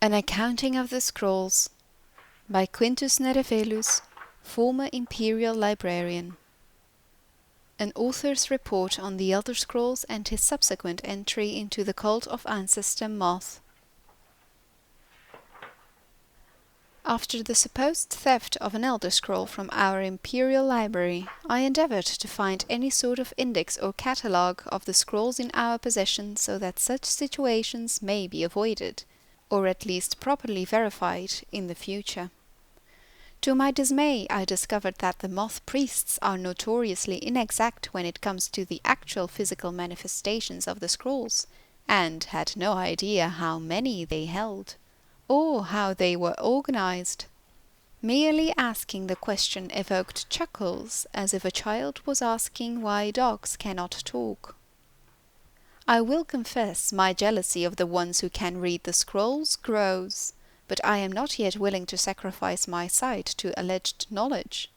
An Accounting of the Scrolls by Quintus Nerevelus, former Imperial Librarian. An author's report on the Elder Scrolls and his subsequent entry into the cult of Ancestor Moth. After the supposed theft of an Elder Scroll from our Imperial Library, I endeavored to find any sort of index or catalogue of the scrolls in our possession so that such situations may be avoided, or at least properly verified in the future. To my dismay, I discovered that the moth priests are notoriously inexact when it comes to the actual physical manifestations of the scrolls, and had no idea how many they held, or how they were organized. Merely asking the question evoked chuckles, as if a child was asking why dogs cannot talk. I will confess my jealousy of the ones who can read the scrolls grows, but I am not yet willing to sacrifice my sight to alleged knowledge.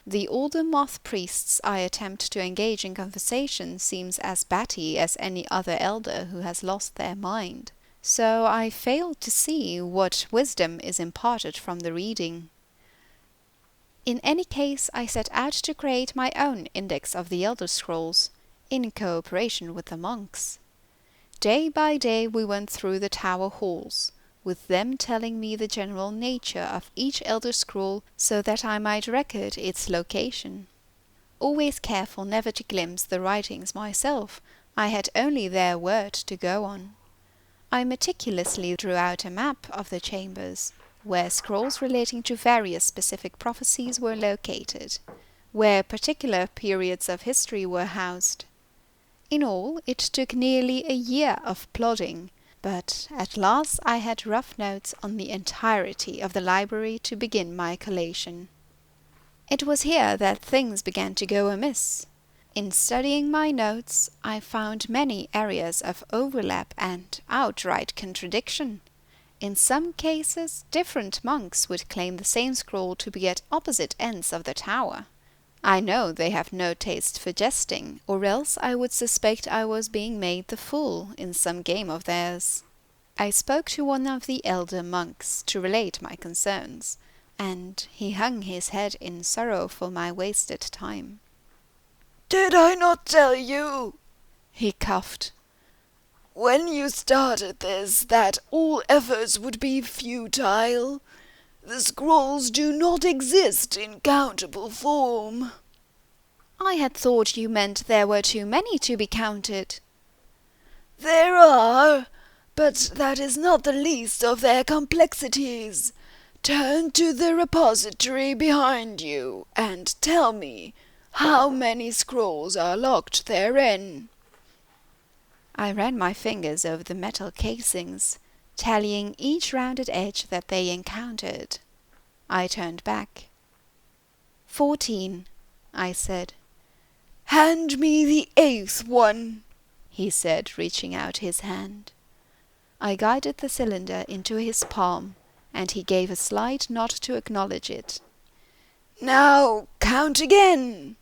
The older moth priests I attempt to engage in conversation seems as batty as any other elder who has lost their mind, so I fail to see what wisdom is imparted from the reading. In any case, I set out to create my own index of the Elder Scrolls, in cooperation with the monks. Day by day we went through the tower halls, with them telling me the general nature of each Elder Scroll so that I might record its location. Always careful never to glimpse the writings myself, I had only their word to go on. I meticulously drew out a map of the chambers, where scrolls relating to various specific prophecies were located, where particular periods of history were housed. In all, it took nearly a year of plodding, but at last I had rough notes on the entirety of the library to begin my collation. It was here that things began to go amiss. In studying my notes, I found many areas of overlap and outright contradiction. In some cases, different monks would claim the same scroll to be at opposite ends of the tower. I know they have no taste for jesting, or else I would suspect I was being made the fool in some game of theirs. I spoke to one of the elder monks to relate my concerns, and he hung his head in sorrow for my wasted time. "Did I not tell you," he coughed, "when you started this, that all efforts would be futile? The scrolls do not exist in countable form." I had thought you meant there were too many to be counted. "There are, but that is not the least of their complexities. Turn to the repository behind you, and tell me how many scrolls are locked therein." I ran my fingers over the metal casings, tallying each rounded edge that they encountered. I turned back. 14, I said. "Hand me the 8th one," he said, reaching out his hand. I guided the cylinder into his palm, and he gave a slight nod to acknowledge it. "Now count again."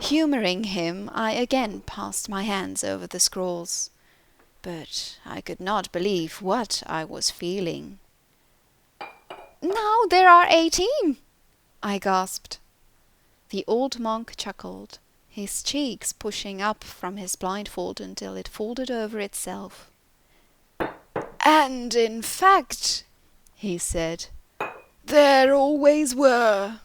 Humouring him, I again passed my hands over the scrolls, but I could not believe what I was feeling. "Now there are 18, I gasped. The old monk chuckled, his cheeks pushing up from his blindfold until it folded over itself. "And in fact," he said, "there always were."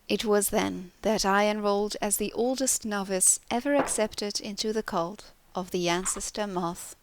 It was then that I enrolled as the oldest novice ever accepted into the cult of the Ancestor Moth.